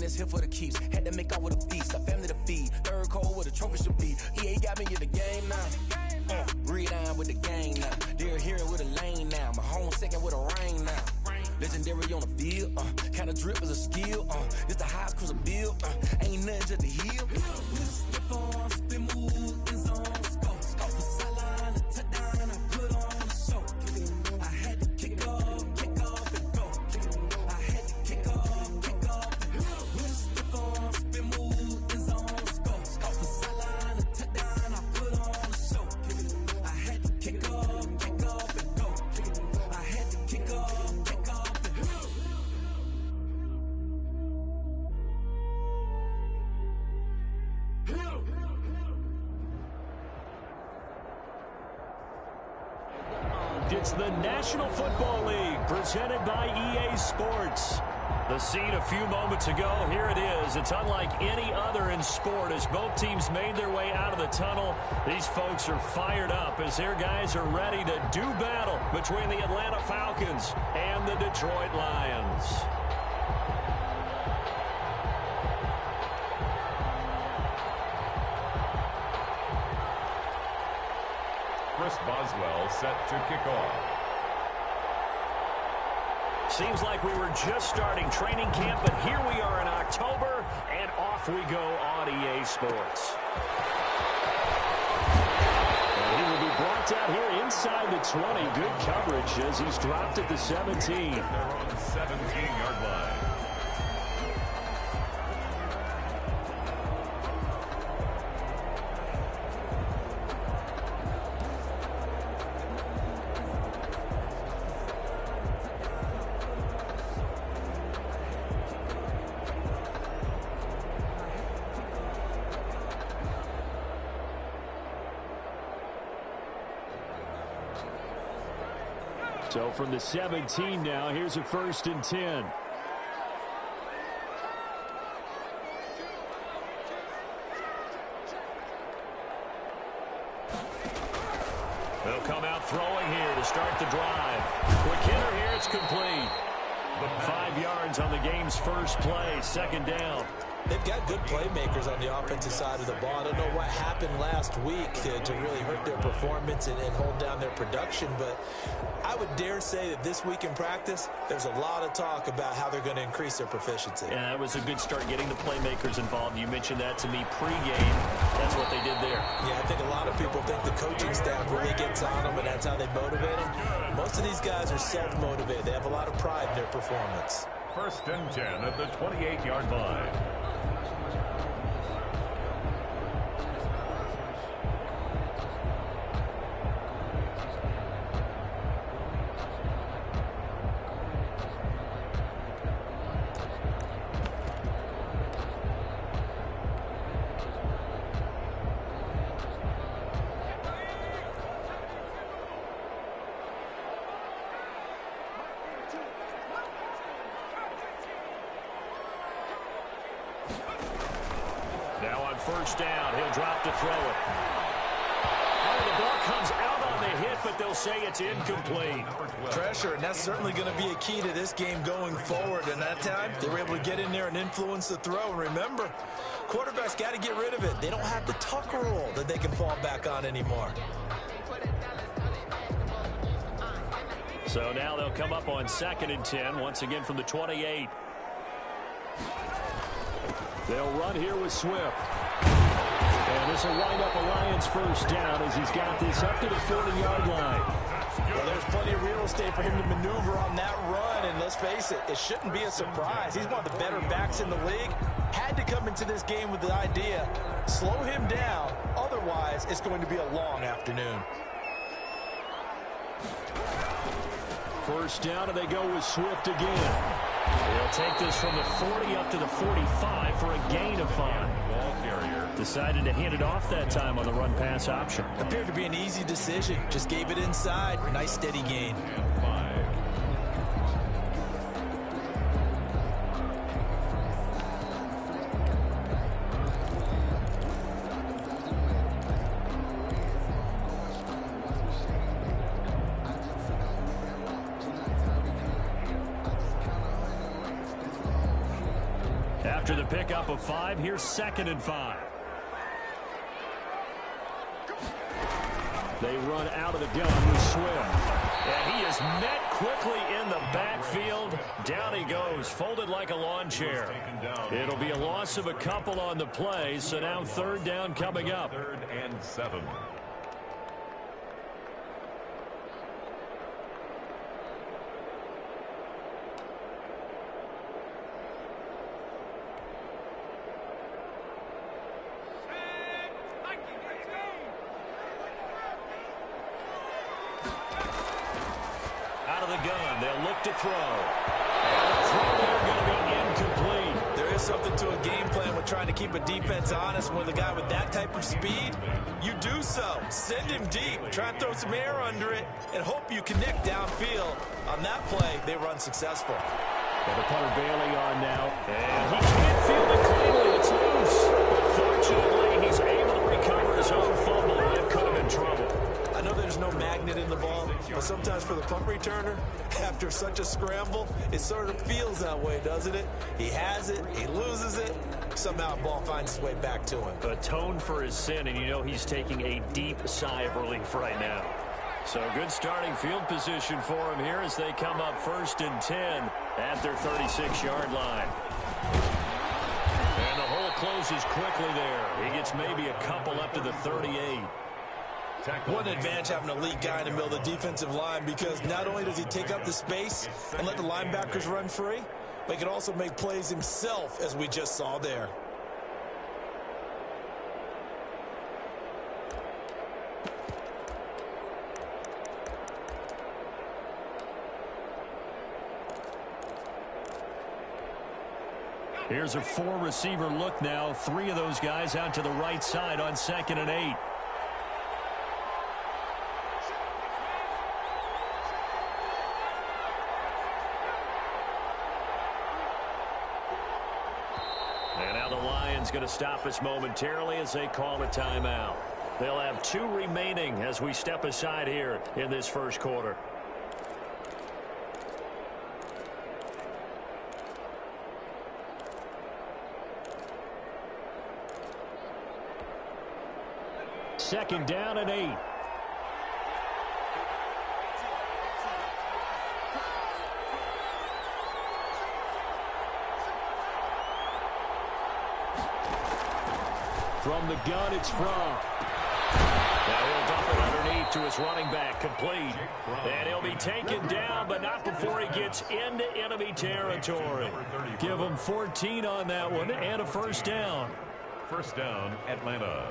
it's here for the keeps. Had to make off with a feast, a family to feed. Third cold where the trophy should be. EA got me in the game now. Read on with the game now. They're here with a lane now. My home second with a rain now. Legendary on the field, kinda drip is a skill, it's the highest cruiser bill, ain't nothing just to heal. Step on, spin, move, in zone, go. Off the sideline, a touchdown, I put on a show. I had to kick off and go. I had to kick off and go. Step on, spin, move, in zone, go. Off the sideline, a touchdown, I put on a show. I had to kick off and go. I had to kick off. It's the National Football League presented by EA Sports. The scene a few moments ago, here it is. It's unlike any other in sport as both teams made their way out of the tunnel. These folks are fired up as their guys are ready to do battle between the Atlanta Falcons and the Detroit Lions. Chris Boswell set to kick off. Seems like we were just starting training camp, but here we are in October, and off we go on EA Sports. And he will be brought out here inside the 20. Good coverage as he's dropped at the 17. They're on the 17-yard line. So from the 17 now, here's a 1st and 10. They'll come out throwing here to start the drive. Quick hitter here, it's complete. 5 yards on the game's first play, 2nd down. They've got good playmakers on the offensive side of the ball. I don't know what happened last week to really hurt their performance and hold down their production, but I would dare say that this week in practice, there's a lot of talk about how they're going to increase their proficiency. Yeah, that was a good start getting the playmakers involved. You mentioned that to me pregame. That's what they did there. Yeah, I think a lot of people think the coaching staff really gets on them, and that's how they motivate them. Most of these guys are self-motivated. They have a lot of pride in their performance. 1st and 10 at the 28-yard line. Now on 1st down, he'll drop to throw it. Oh, the ball comes out on the hit, but they'll say it's incomplete. Pressure, and that's certainly going to be a key to this game going forward. And that time, they were able to get in there and influence the throw. And remember, quarterbacks got to get rid of it. They don't have the tuck rule that they can fall back on anymore. So now they'll come up on 2nd and 10, once again from the 28. They'll run here with Swift. And this will wind up a Lions 1st down as he's got this up to the 40-yard line. Well, there's plenty of real estate for him to maneuver on that run, and let's face it, it shouldn't be a surprise. He's one of the better backs in the league. Had to come into this game with the idea, slow him down, otherwise it's going to be a long afternoon. 1st down, and they go with Swift again. They'll take this from the 40 up to the 45 for a gain of 5. Decided to hand it off that time on the run-pass option. Appeared to be an easy decision. Just gave it inside. Nice steady gain. After the pickup of 5, here's 2nd and 5. They run out of the gun with Swift. And he is met quickly in the backfield. Down he goes, folded like a lawn chair. It'll be a loss of a couple on the play, so now 3rd down coming up. 3rd and 7. To throw. And the throw there going to be incomplete. There is something to a game plan with trying to keep a defense honest. With a guy with that type of speed, you do so. Send him deep. Try and throw some air under it and hope you connect downfield. On that play, they run successful. And the punter Bailey on now. And he can't field it cleanly. It's loose. But fortunately, he's able to recover his own fumble. That could have been trouble. I know there's no magnet in the ball, but sometimes for the punt returner, after such a scramble, it sort of feels that way, doesn't it? He has it, he loses it, somehow the ball finds its way back to him. Atone for his sin, and you know he's taking a deep sigh of relief right now. So good starting field position for him here as they come up 1st and 10 at their 36-yard line. And the hole closes quickly there. He gets maybe a couple up to the 38. What an advantage having an elite guy in the middle of the defensive line, because not only does he take up the space and let the linebackers run free, but he can also make plays himself, as we just saw there. Here's a 4-receiver look now. 3 of those guys out to the right side on 2nd and 8. Going to stop us momentarily as they call a timeout. They'll have 2 remaining as we step aside here in this 1st quarter. Second down and 8. From the gun, it's From. Now he'll dump it underneath to his running back, complete. And he'll be taken down, but not before he gets into enemy territory. Give him 14 on that one and a 1st down. 1st down, Atlanta.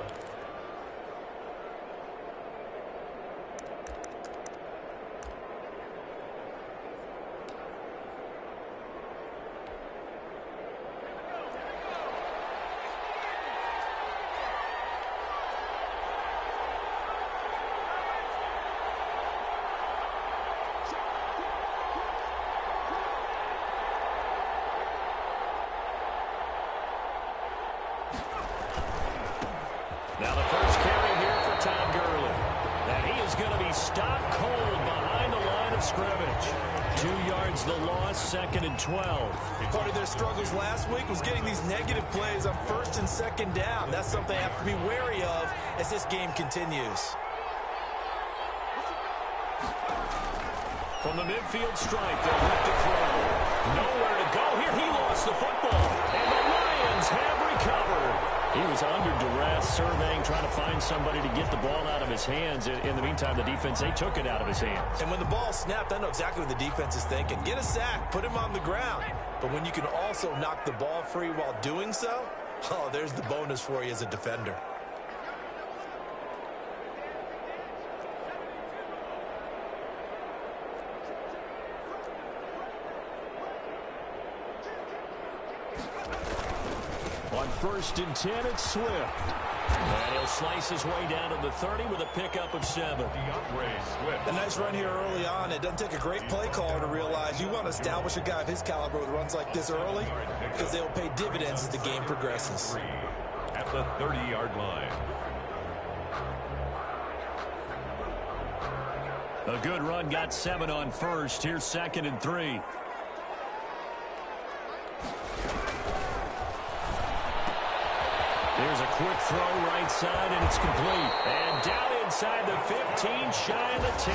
Now the first carry here for Tom Gurley. And he is going to be stopped cold behind the line of scrimmage. 2 yards the loss, 2nd and 12. Part of their struggles last week was getting these negative plays on 1st and 2nd down. That's something they have to be wary of as this game continues. From the midfield stripe, they'll look to throw. Nowhere to go here. He lost the football. And the Lions have recovered. He was under duress, surveying, trying to find somebody to get the ball out of his hands. In the meantime, the defense, they took it out of his hands. And when the ball snapped, I know exactly what the defense is thinking. Get a sack, put him on the ground. But when you can also knock the ball free while doing so, oh, there's the bonus for you as a defender. On 1st and 10, it's Swift. And he'll slice his way down to the 30 with a pickup of 7. A nice run here early on. It doesn't take a great play caller to realize you want to establish a guy of his caliber with runs like this early, because they'll pay dividends as the game progresses. At the 30-yard line. A good run, got 7 on 1st. Here's 2nd and 3. Here's a quick throw right side, and it's complete. And down inside the 15, shy of the 10.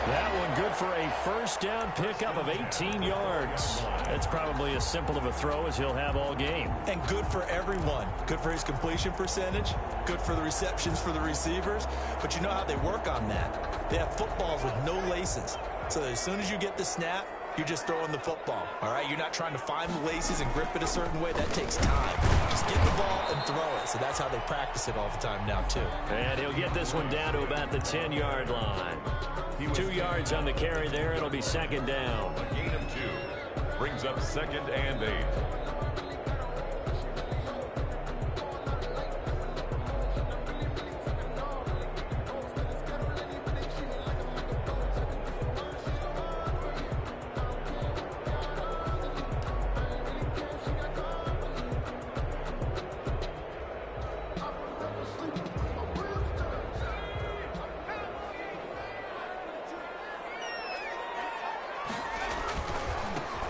That one good for a first down pickup of 18 yards. That's probably as simple of a throw as he'll have all game. And good for everyone. Good for his completion percentage. Good for the receptions for the receivers. But you know how they work on that. They have footballs with no laces. So as soon as you get the snap, you're just throwing the football, all right? You're not trying to find the laces and grip it a certain way. That takes time. Just get the ball and throw it. So that's how they practice it all the time now, too. And he'll get this one down to about the 10-yard line. 2 yards on the carry there. It'll be second down. A gain of 2. Brings up 2nd and 8.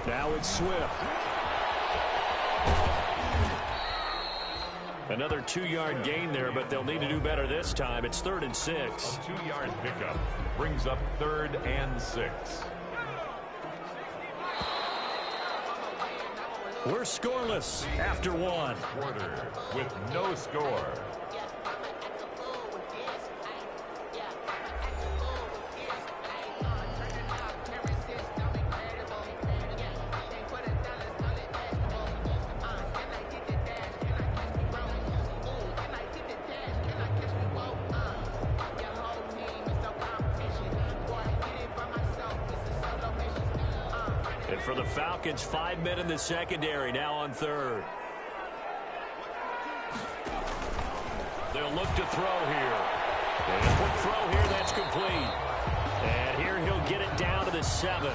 Now it's Swift. Another 2-yard gain there, but they'll need to do better this time. It's 3rd and 6. A 2-yard pickup brings up 3rd and 6. We're scoreless after 1. Quarter with no score. And for the Falcons, 5 men in the secondary, now on 3rd. They'll look to throw here. And a quick throw here, that's complete. And here he'll get it down to the 7.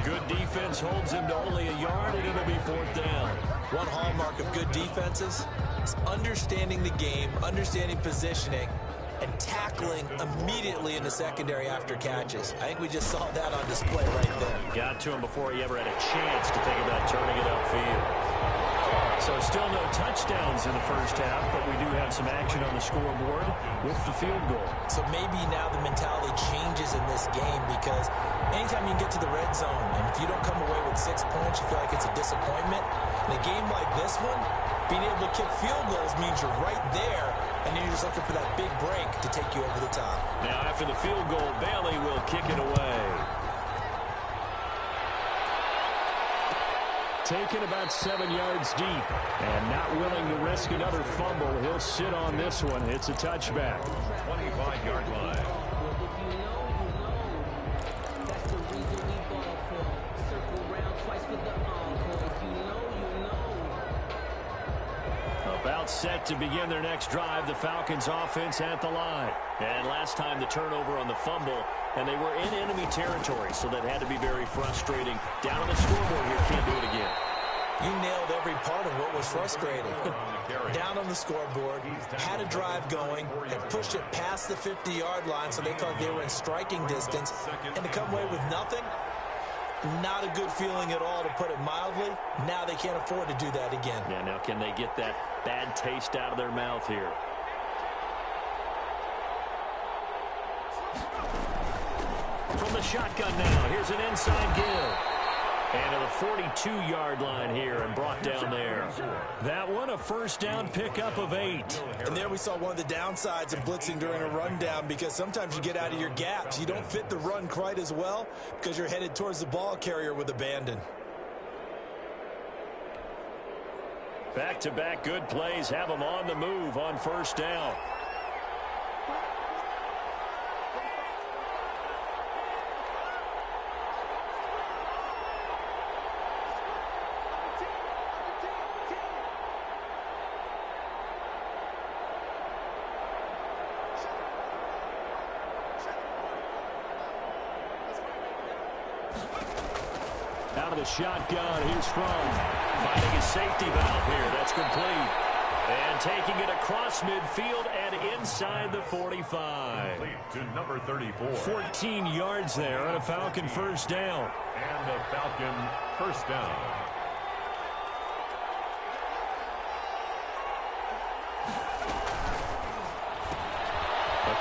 Good defense holds him to only a yard, and it'll be 4th down. One hallmark of good defenses is understanding the game, understanding positioning, and tackling immediately in the secondary after catches. I think we just saw that on display right there. Got to him before he ever had a chance to think about turning it upfield. So still no touchdowns in the first half, but we do have some action on the scoreboard with the field goal. So maybe now the mentality changes in this game, because anytime you can get to the red zone, and if you don't come away with 6 points, you feel like it's a disappointment. In a game like this one, being able to kick field goals means you're right there, and then you're just looking for that big break to take you over the top. Now after the field goal, Bailey will kick it away. Taken about 7 yards deep, and not willing to risk another fumble. He'll sit on this one. It's a touchback. 25-yard line. About set to begin their next drive, the Falcons offense at the line. And last time the turnover on the fumble, and they were in enemy territory, so that had to be very frustrating. Down on the scoreboard here, can't do it again. You nailed every part of what was frustrating. Down on the scoreboard, had a drive going, and pushed it past the 50-yard line, so they thought they were in striking distance, and to come away with nothing, not a good feeling at all, to put it mildly. Now they can't afford to do that again. Yeah, now can they get that bad taste out of their mouth here? From the shotgun now, here's an inside give. And to the 42-yard line here and brought down there. That one, a first down pickup of 8. And there we saw one of the downsides of blitzing during a rundown, because sometimes you get out of your gaps. You don't fit the run quite as well because you're headed towards the ball carrier with abandon. Back-to-back good plays have them on the move on first down. Out of the shotgun, here's From. Finding his safety valve here. That's complete. And taking it across midfield and inside the 45. Complete to number 34. 14 yards there on a Falcon first down. And a Falcon first down.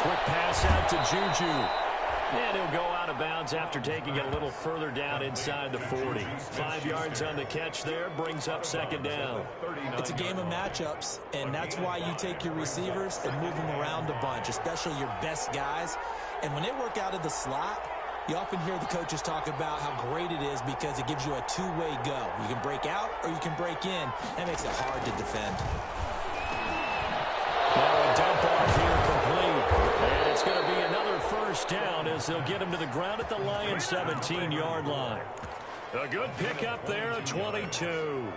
quick pass out to Juju. And he'll go out of bounds after taking it a little further down inside the 40. 5 yards on the catch there, brings up second down. It's a game of matchups, and that's why you take your receivers and move them around a bunch, especially your best guys. And when they work out of the slot, you often hear the coaches talk about how great it is because it gives you a two-way go. You can break out or you can break in. That makes it hard to defend. Now a dump off here complete. And it's going to be another first down as they'll get him to the ground at the Lions' 17-yard line. A good pickup there at 22.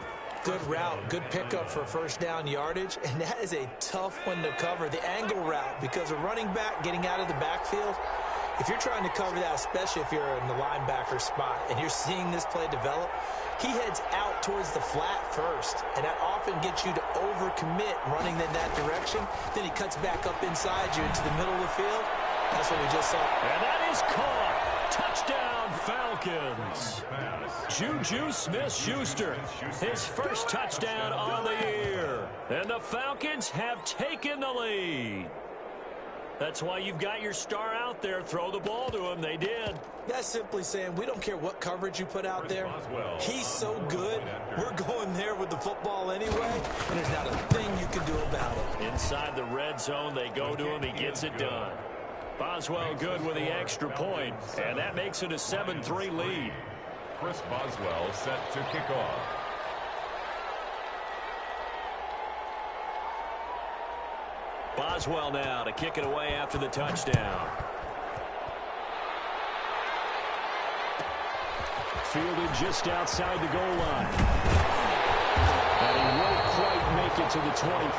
Good route, good pickup for first down yardage, and that is a tough one to cover, the angle route, because a running back getting out of the backfield, if you're trying to cover that, especially if you're in the linebacker spot and you're seeing this play develop, he heads out towards the flat first, and that often gets you to overcommit running in that direction. Then he cuts back up inside you into the middle of the field. That's what we just saw. And that is caught. Touchdown, Falcons. Juju Smith-Schuster, his first touchdown on the year. And the Falcons have taken the lead. That's why you've got your star out there. Throw the ball to him. They did. That's simply saying we don't care what coverage you put out there. He's so good. We're going there with the football anyway, and there's not a thing you can do about it. Inside the red zone, they go to him. He gets it done. Boswell good with the extra point, and that makes it a 7-3 lead. Chris Boswell set to kick off. Boswell now to kick it away after the touchdown. Fielded just outside the goal line. And he won't quite make it to the 25.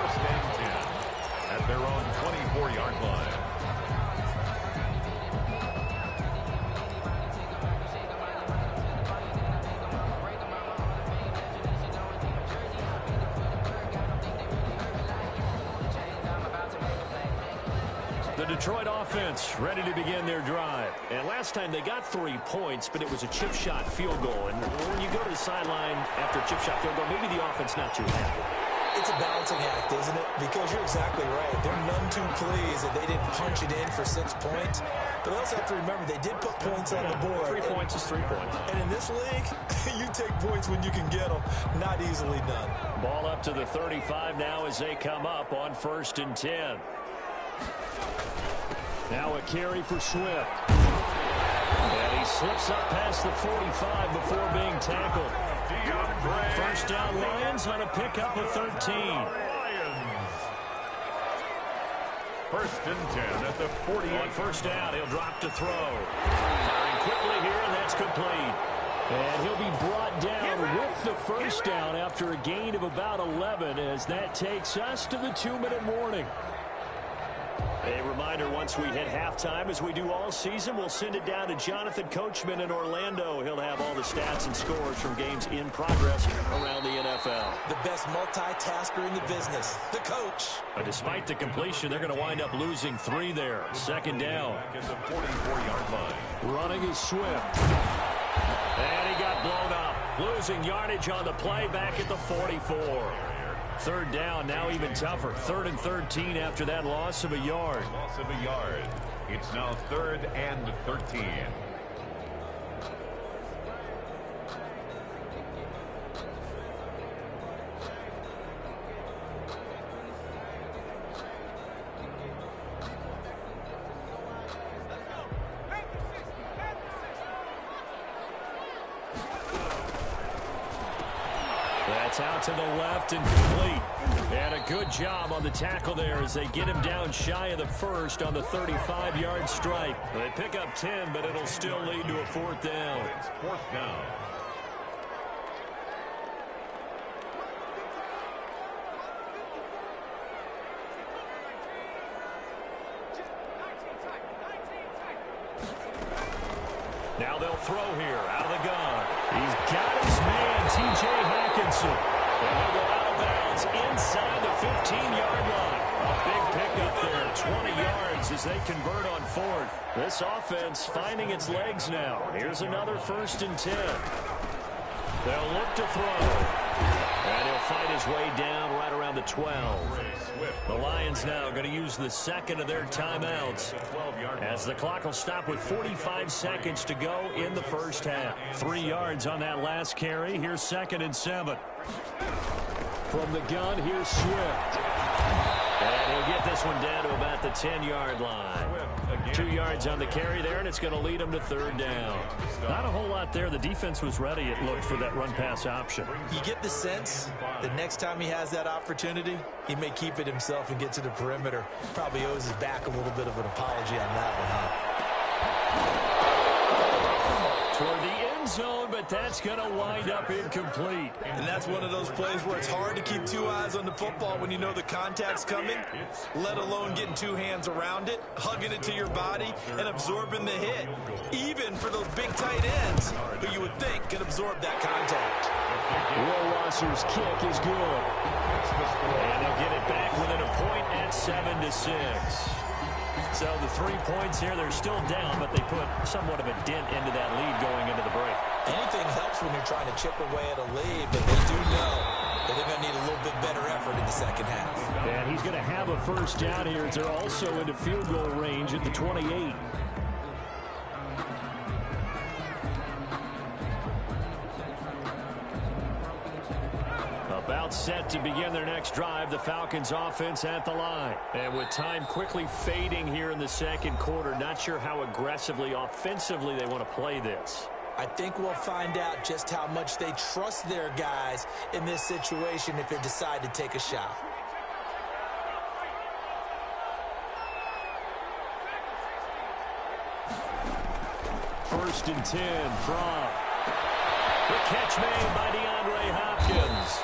First and 10 at their own 24-yard line. Detroit offense ready to begin their drive. And last time they got 3 points, but it was a chip shot field goal. And when you go to the sideline after a chip shot field goal, maybe the offense not too happy. It's a balancing act, isn't it? Because you're exactly right. They're none too pleased that they didn't punch it in for 6 points. But they also have to remember they did put points on the board. 3 points is 3 points. And in this league, you take points when you can get them. Not easily done. Ball up to the 35 now as they come up on 1st and 10. Now a carry for Swift. And he slips up past the 45 before being tackled. First down Lions on a pickup of 13. First and 10 at the 40. On first down, he'll drop to throw. Firing quickly here, and that's complete. And he'll be brought down with the first down after a gain of about 11 as that takes us to the 2-minute warning. A reminder, once we hit halftime, as we do all season, we'll send it down to Jonathan Coachman in Orlando. He'll have all the stats and scores from games in progress around the NFL. The best multitasker in the business, the coach. But despite the completion, they're going to wind up losing 3 there. Second down. At the 44-yard line. Running is Swift. And he got blown up. Losing yardage on the play back at the 44. Third down, now even tougher. 3rd and 13 after that loss of a yard. Loss of a yard. It's now 3rd and 13. That's out to the left and complete. And a good job on the tackle there as they get him down shy of the first on the 35-yard strike. They pick up 10, but it'll still lead to a 4th down. It's 4th down. Now they'll throw here out of the gun. He's got his man, T.J. Hackinson. And he'll go out of bounds inside the 15-yard line. A big pickup there, 20 yards as they convert on 4th. This offense finding its legs now. Here's another 1st and 10. They'll look to throw. And he'll fight his way down right around the 12. The Lions now going to use the second of their timeouts as the clock will stop with 45 seconds to go in the first half. 3 yards on that last carry. Here's 2nd and 7. From the gun, here's Swift. And he'll get this one down to about the 10-yard line. 2 yards on the carry there, and it's going to lead him to 3rd down. Not a whole lot there. The defense was ready, it looked, for that run-pass option. You get the sense that next time he has that opportunity, he may keep it himself and get to the perimeter. Probably owes his back a little bit of an apology on that one, huh? Toward the end zone, but that's going to wind up incomplete. And that's one of those plays where it's hard to keep 2 eyes on the football when you know the contact's coming, let alone getting 2 hands around it, hugging it to your body, and absorbing the hit. Even for those big tight ends, who you would think could absorb that contact. Rohrwasser's kick is good. And they'll get it back within a point at 7-6. So the 3 points here, they're still down, but they put somewhat of a dent into that lead going into the break. Anything helps when you're trying to chip away at a lead, but they do know that they're going to need a little bit better effort in the second half. And he's going to have a first down here as they're also into field goal range at the 28. About set to begin their next drive, the Falcons offense at the line. And with time quickly fading here in the second quarter, not sure how aggressively, offensively they want to play this. I think we'll find out just how much they trust their guys in this situation if they decide to take a shot. First and 10 from the catch made by DeAndre Hopkins.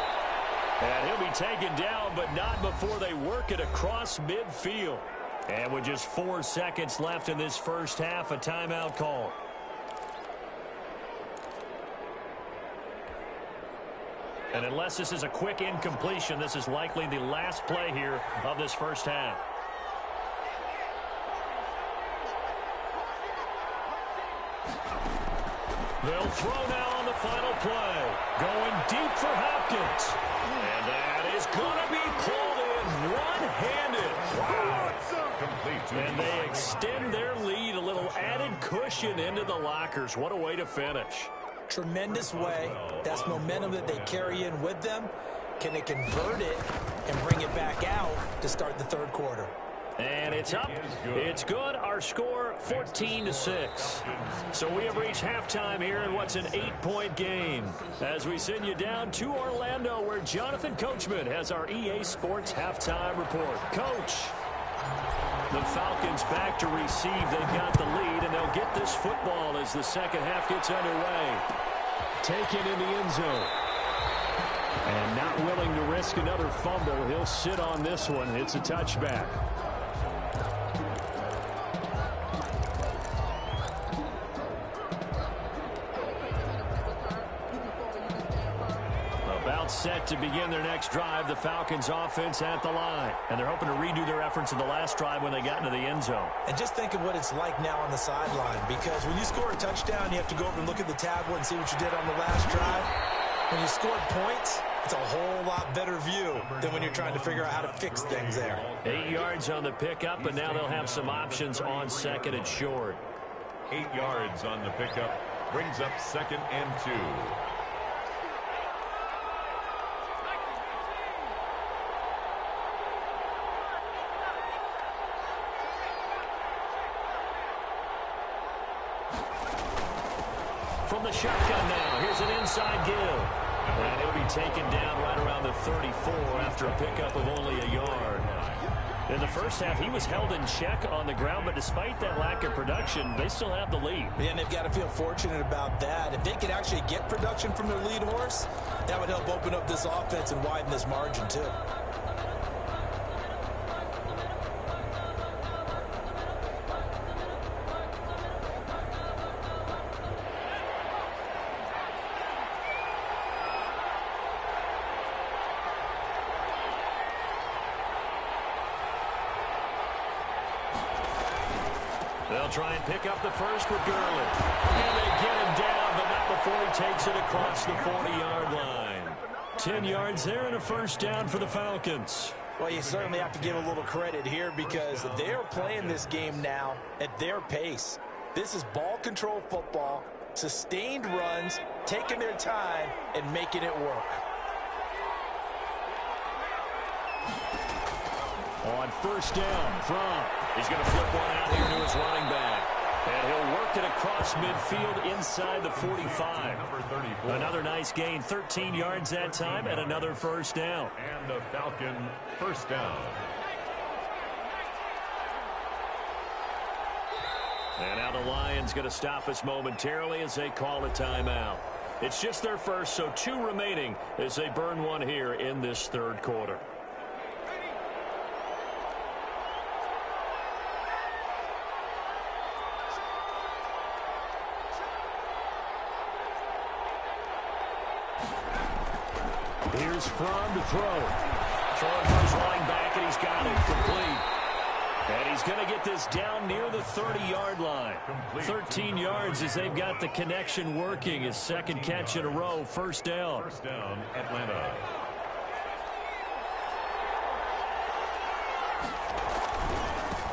And he'll be taken down, but not before they work it across midfield. And with just 4 seconds left in this first half, a timeout call. And unless this is a quick incompletion, this is likely the last play here of this first half. They'll throw now on the final play. Going deep for Hopkins. And that is going to be pulled in one-handed. Wow. And they extend their lead, a little added cushion into the lockers. What a way to finish. Tremendous way. That's momentum that they carry in with them. Can they convert it and bring it back out to start the third quarter? And it's up. It's good. Our score, 14-6. So we have reached halftime here in what's an 8-point game. As we send you down to Orlando, where Jonathan Coachman has our EA Sports halftime report. Coach, the Falcons back to receive. They've got the lead, and they'll get this football as the second half gets underway. Taken in the end zone. And not willing to risk another fumble. He'll sit on this one. It's a touchback. Set to begin their next drive, the Falcons offense at the line. And they're hoping to redo their efforts in the last drive when they got into the end zone. And just think of what it's like now on the sideline, because when you score a touchdown, you have to go over and look at the tablet and see what you did on the last drive. When you scored points, it's a whole lot better view than when you're trying to figure out how to fix things there. 8 yards on the pickup, but now they'll have some options on second and short. 8 yards on the pickup brings up 2nd and 2. From the shotgun now, here's an inside give. And he'll be taken down right around the 34 after a pickup of only a yard. In the first half, he was held in check on the ground, but despite that lack of production, they still have the lead. And they've got to feel fortunate about that. If they could actually get production from their lead horse, that would help open up this offense and widen this margin too. They'll try and pick up the first with Gurley. And they get him down, but not before he takes it across the 40-yard line. 10 yards there and a first down for the Falcons. Well, you certainly have to give a little credit here because they're playing this game now at their pace. This is ball control football, sustained runs, taking their time, and making it work. On first down from, he's going to flip one out here to his running back. And he'll work it across midfield inside the 45. Another nice gain, 13 yards that time, and another first down. And the Falcon first down. And now the Lions going to stop us momentarily as they call a timeout. It's just their first, so 2 remaining as they burn one here in this third quarter. Here's Fromm to throw. Throwing for his running back, and he's got it complete. And he's going to get this down near the 30-yard line. 13 yards as they've got the connection working. His second catch in a row, first down. First down, Atlanta.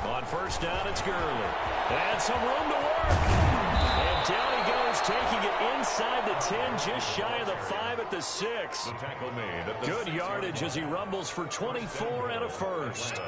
On first down, it's Gurley. And some room to work. And down he goes, taking it inside the 10, just shy of the 5 at the 6. The tackle made at the Good yardage as he rumbles for 24 and a first.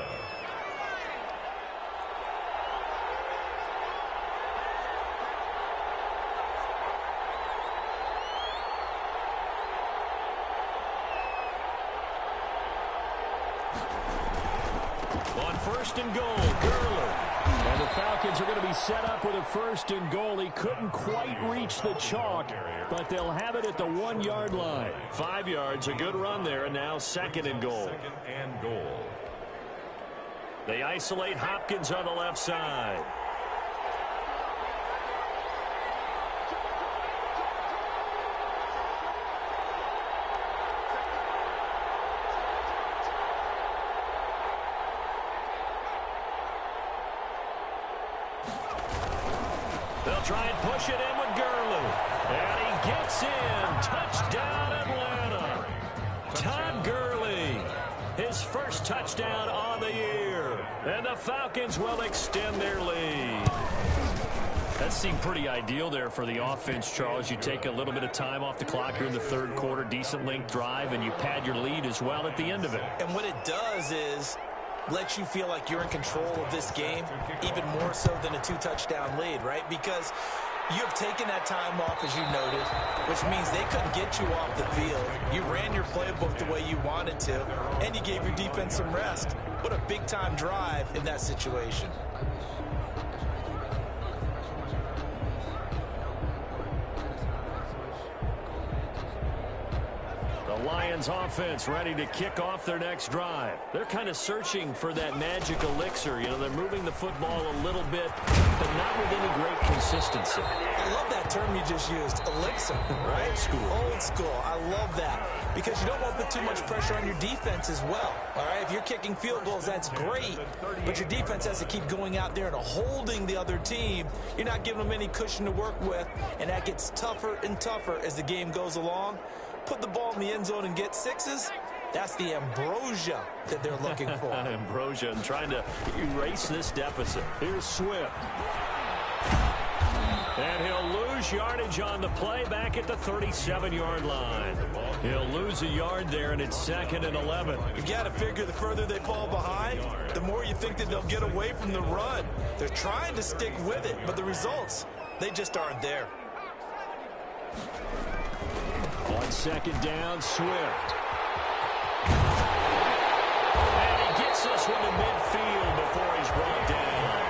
On first and goal, Gurley. And the Falcons are going to be set up with a first and goal. He couldn't quite reach the chalk, but they'll have it at the 1-yard line. 5 yards, a good run there, and now second and goal. Second and goal. They isolate Hopkins on the left side. They'll try and push it in with Gurley. And he gets in. Touchdown, Atlanta. Todd Gurley, his first touchdown on the year. And the Falcons will extend their lead. That seemed pretty ideal there for the offense, Charles. You take a little bit of time off the clock here in the third quarter, decent length drive, and you pad your lead as well at the end of it. And what it does is let you feel like you're in control of this game, even more so than a 2-touchdown lead, right? Because you have taken that time off, as you noted, which means they couldn't get you off the field. You ran your playbook the way you wanted to, and you gave your defense some rest. What a big-time drive in that situation. The Lions offense ready to kick off their next drive. They're kind of searching for that magic elixir. You know, they're moving the football a little bit, but not with any great consistency. I love that term you just used, elixir, right? Old school. Old school. I love that because you don't want to put too much pressure on your defense as well, all right? If you're kicking field goals, that's great, but your defense has to keep going out there and holding the other team. You're not giving them any cushion to work with, and that gets tougher and tougher as the game goes along. Put the ball in the end zone and get 6s, that's the ambrosia that they're looking for. Ambrosia and trying to erase this deficit. Here's Swift. And he'll lose yardage on the play back at the 37-yard line. He'll lose a yard there, and it's 2nd and 11. You've got to figure the further they fall behind, the more you think that they'll get away from the run. They're trying to stick with it, but the results, they just aren't there. On second down, Swift. And he gets this one to midfield before he's brought down.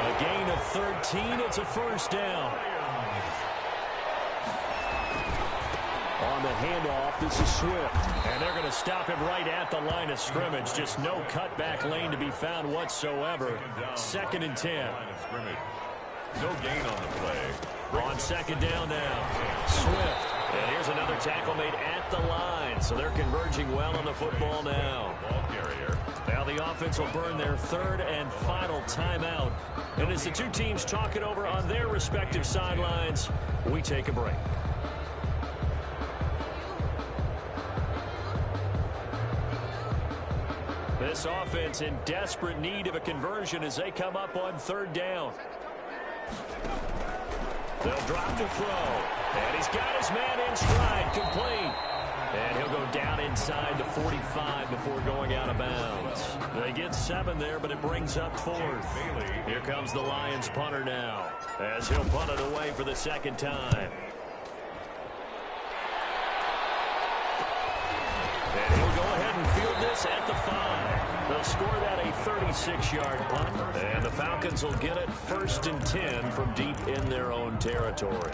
A gain of 13, it's a first down. On the handoff, this is Swift. And they're going to stop him right at the line of scrimmage. Just no cutback lane to be found whatsoever. 2nd and 10. No gain on the play. On second down now, Swift. And here's another tackle made at the line. So they're converging well on the football now. Ball carrier. Now the offense will burn their third and final timeout. And as the two teams talk it over on their respective sidelines, we take a break. This offense in desperate need of a conversion as they come up on third down. They'll drop to throw. And he's got his man in stride, complete. And he'll go down inside the 45 before going out of bounds. They get 7 there, but it brings up 4th. Here comes the Lions punter now, as he'll punt it away for the second time. And he'll go ahead and field this at the 5. They'll score that a 36-yard punt. And the Falcons will get it 1st and 10 from deep in their own territory.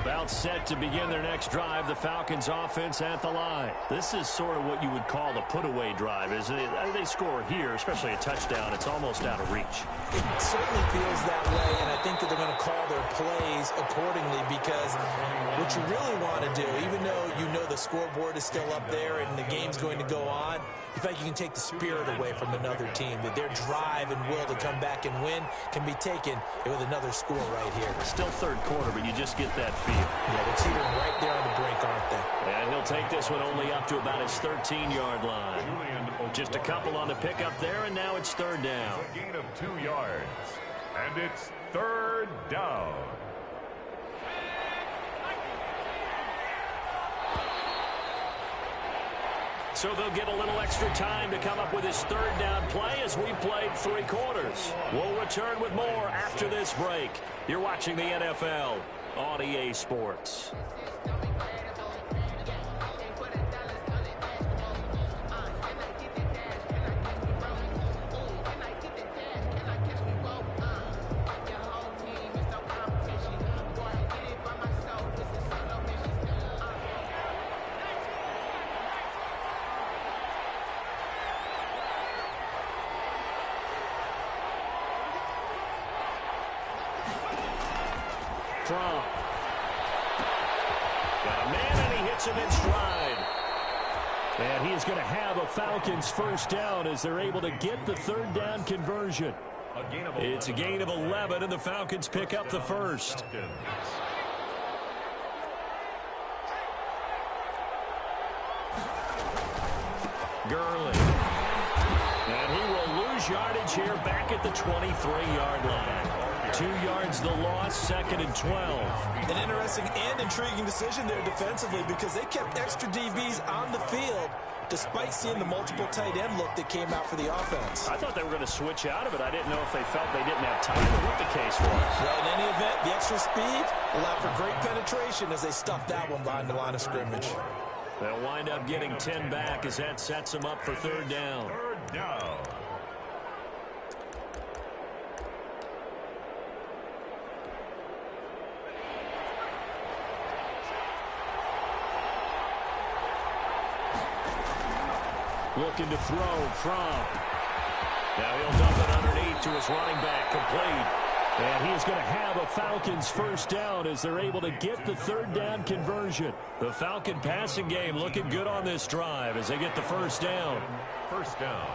About set to begin their next drive, the Falcons offense at the line. This is sort of what you would call the put-away drive. As they score here, especially a touchdown, it's almost out of reach. It certainly feels that way, and I think that they're going to call their plays accordingly, because what you really want to do, even though you know the scoreboard is still up there and the game's going to go on, you feel like you can take the spirit away from another team, that their drive and will to come back and win can be taken with another score right here. Still third quarter, but you just get that feel. Yeah, they're teetering right there on the brink, aren't they? And he'll take this one only up to about his 13-yard line. Just a couple on the pickup there, and now it's third down. A gain of 2 yards, and it's third down. So they'll get a little extra time to come up with his third down play as we played 3 quarters. We'll return with more after this break. You're watching the NFL on EA Sports. Got a man, and he hits him in stride. And he is going to have a Falcons first down as they're able to get the third down conversion. It's a gain of 11, and the Falcons pick up the first. Gurley. And he will lose yardage here back at the 23-yard line. 2 yards the loss, 2nd and 12. An interesting and intriguing decision there defensively, because they kept extra DBs on the field despite seeing the multiple tight end look that came out for the offense. I thought they were going to switch out of it. I didn't know if they felt they didn't have time or what the case was. Well, in any event, the extra speed allowed for great penetration as they stuffed that one behind the line of scrimmage. They'll wind up getting 10 back as that sets them up for third down. Third down. Looking to throw from. Now he'll dump it underneath to his running back, complete. And he is going to have a Falcons first down as they're able to get the third down conversion. The Falcon passing game looking good on this drive as they get the first down. First down.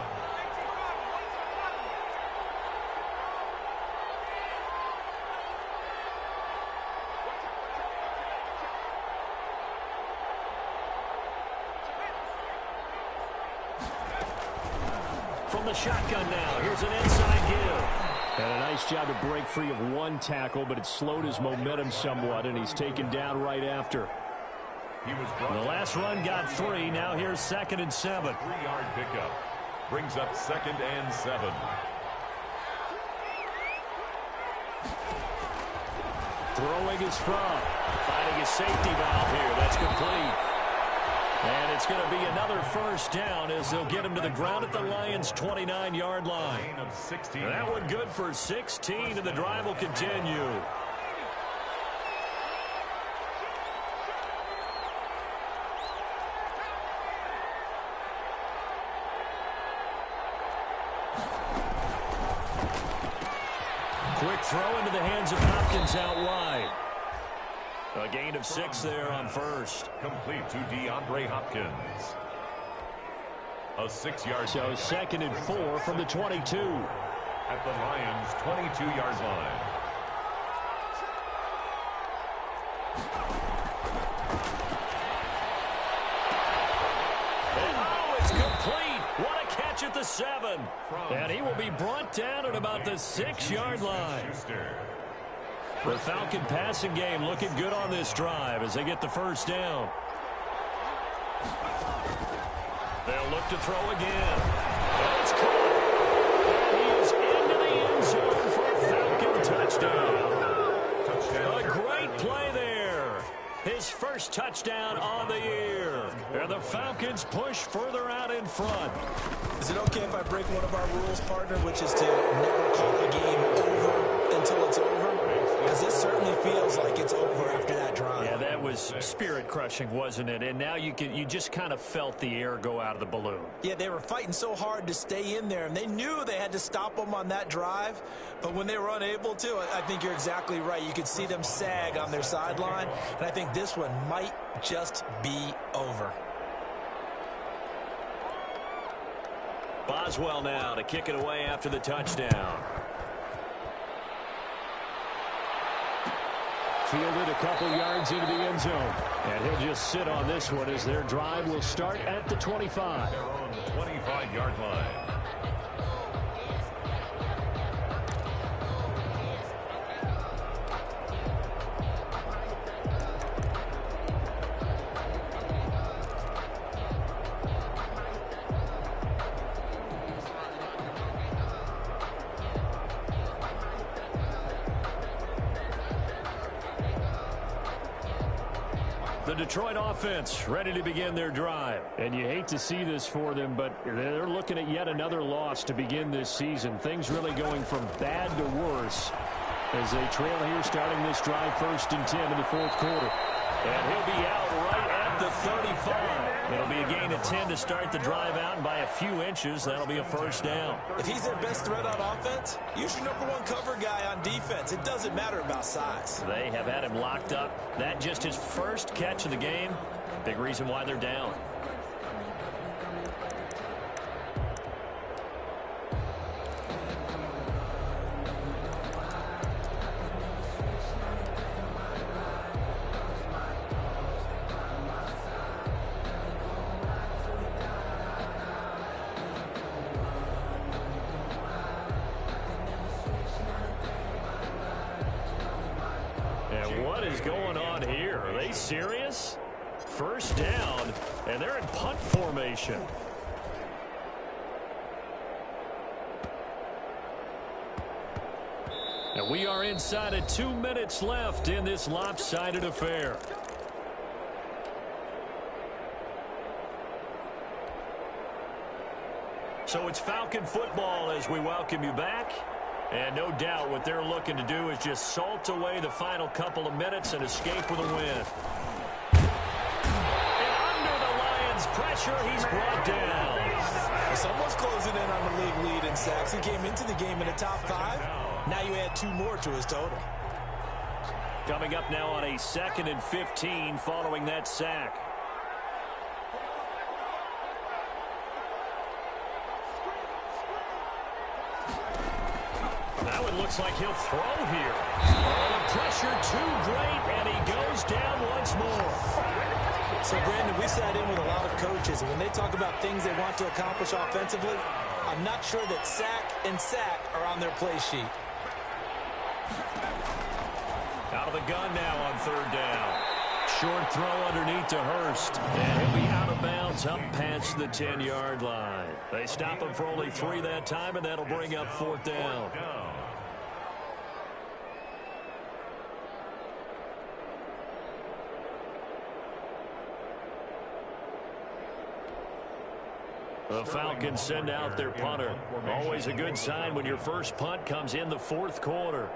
From the shotgun now, here's an inside give. And a nice job to break free of one tackle, but it slowed his momentum somewhat, and he's taken down right after. The last run got 3. Now here's 2nd and 7. 3-yard pickup. Brings up 2nd and 7. Throwing is from. Finding his safety valve here. That's complete. And it's going to be another first down as they'll get him to the ground at the Lions' 29-yard line. That one good for 16, and the drive will continue. Quick throw into the hands of Hopkins out wide. A gain of 6 there on first. Complete to DeAndre Hopkins. A 6-yard. So 2nd and 4 from the 22. At the Lions' 22-yard line. at the 7. And he will be brought down at about the 6-yard line. The Falcon passing game looking good on this drive as they get the first down. They'll look to throw again. And it's caught. And he is into the end zone for a Falcon touchdown. A great play there. His first touchdown on the year. And the Falcons push further out in front. Is it okay if I break one of our rules, partner, which is to never call a game over until it's over? Because this certainly feels like it's over after that drive. Yeah, that was spirit-crushing, wasn't it? And now you just kind of felt the air go out of the balloon. Yeah, they were fighting so hard to stay in there, and they knew they had to stop them on that drive. But when they were unable to, I think you're exactly right. You could see them sag on their sideline, and I think this one might just be over. Boswell now to kick it away after the touchdown. Fielded a couple yards into the end zone. And he'll just sit on this one as their drive will start at the 25. Their own 25-yard line. The Detroit offense ready to begin their drive. And you hate to see this for them, but they're looking at yet another loss to begin this season. Things really going from bad to worse as they trail here starting this drive 1st and 10 in the 4th quarter. And he'll be out right at the 35. It'll be a gain of 10 to start the drive out, and by a few inches, that'll be a first down. If he's their best threat on offense, use your #1 cover guy on defense. It doesn't matter about size. They have had him locked up. That just his first catch of the game. Big reason why they're down. Serious? First down, and they're in punt formation. And we are inside of 2 minutes left in this lopsided affair. So it's Falcon football as we welcome you back. And no doubt what they're looking to do is just salt away the final couple of minutes and escape with a win. And under the Lions' pressure, he's brought down. Someone's closing in on the league lead in sacks. He came into the game in the top 5. Now you add 2 more to his total. Coming up now on a 2nd and 15 following that sack. Now it looks like he'll throw here. Oh, the pressure too great, and he goes down once more. So, Brandon, we sat in with a lot of coaches, and when they talk about things they want to accomplish offensively, I'm not sure that sack and sack are on their play sheet. Out of the gun now on 3rd down. Short throw underneath to Hurst. And he'll be out of bounds up past the 10-yard line. They stop him for only 3 that time, and that'll bring up 4th down. The Falcons send out their punter. Always a good sign when your first punt comes in the 4th quarter.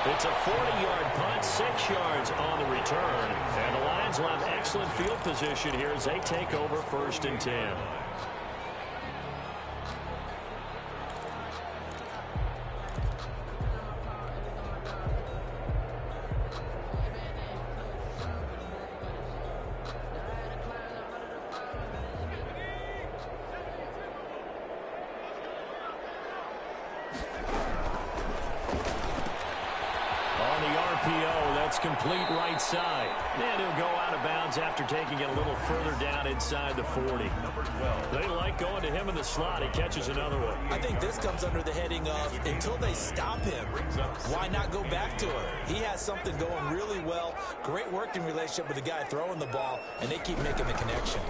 It's a 40-yard punt, 6 yards on the return. And the Lions will have excellent field position here as they take over 1st and 10. RPO. That's complete right side. And he'll go out of bounds after taking it a little further down inside the 40. They like going to him in the slot. He catches another one. I think this comes under the heading of until they stop him, why not go back to him? He has something going really well. Great working relationship with the guy throwing the ball, and they keep making the connection.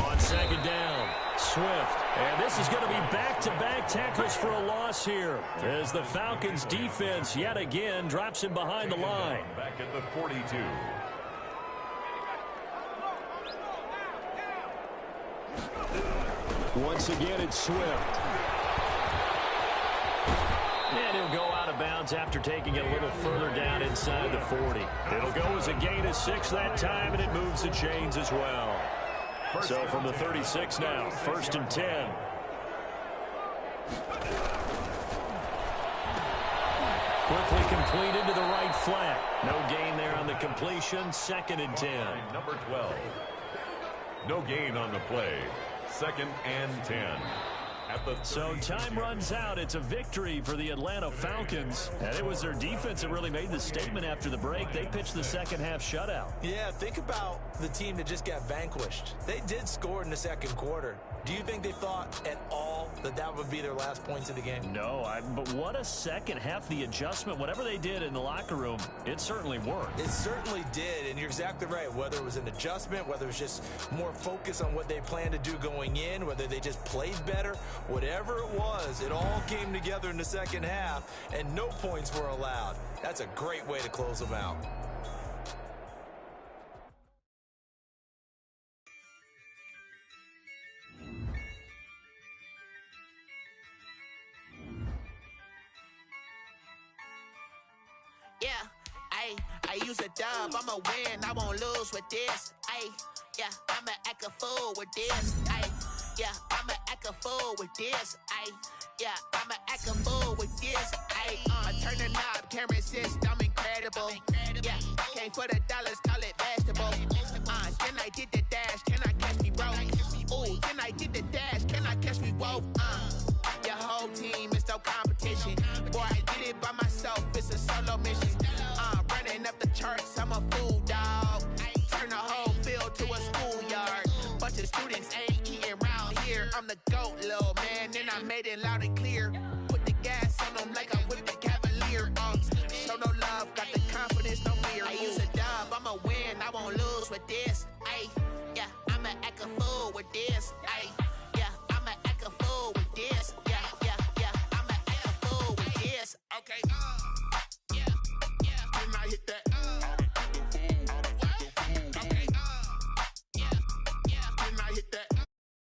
On second down, Swift. And this is going to be back-to-back tackles for a loss here as the Falcons defense yet again drops him behind the line. Back at the 42. Once again, it's Swift. And he'll go out of bounds after taking it a little further down inside the 40. It'll go as a gain of 6 that time, and it moves the chains as well. So from the 36 now, 1st and 10. Quickly completed to the right flat. No gain there on the completion. 2nd and 10. Number 12. No gain on the play. 2nd and 10. So time runs out. It's a victory for the Atlanta Falcons. And it was their defense that really made the statement after the break. They pitched the second half shutout. Yeah, think about the team that just got vanquished. They did score in the second quarter. Do you think they thought at all that that would be their last points of the game? No, but what a second half. The adjustment, whatever they did in the locker room, it certainly worked. It certainly did, and you're exactly right. Whether it was an adjustment, whether it was just more focus on what they planned to do going in, whether they just played better, whatever it was, it all came together in the second half, and no points were allowed. That's a great way to close them out. Yeah, I use a dub, I'ma win, I won't lose with this. Yeah, I'ma act a fool with this. Yeah, I'ma act a fool with this. Yeah, I'ma act a fool with this. I turn the knob, can't resist, I'm incredible. Yeah, came for the dollars, call it vegetable. Then I did the dash, can I catch me roll? Ooh, then I did the dash, can I catch me roll? Your whole team is no competition. Boy, I did it by myself, it's a solo mission. Running up the charts, I'm a fool, dog. Turn the whole field to a schoolyard. Bunch of students ain't eating round here. I'm the GOAT, little man, and I made it loud and clear. Put the gas on them like I'm with the Cavalier. Show no love, got the confidence, no fear. I use a dub, I'ma win, I won't lose with this. Yeah, I'ma act a fool with this. Yeah, I'ma act a fool with this. Yeah, I'ma act a fool with this. Okay.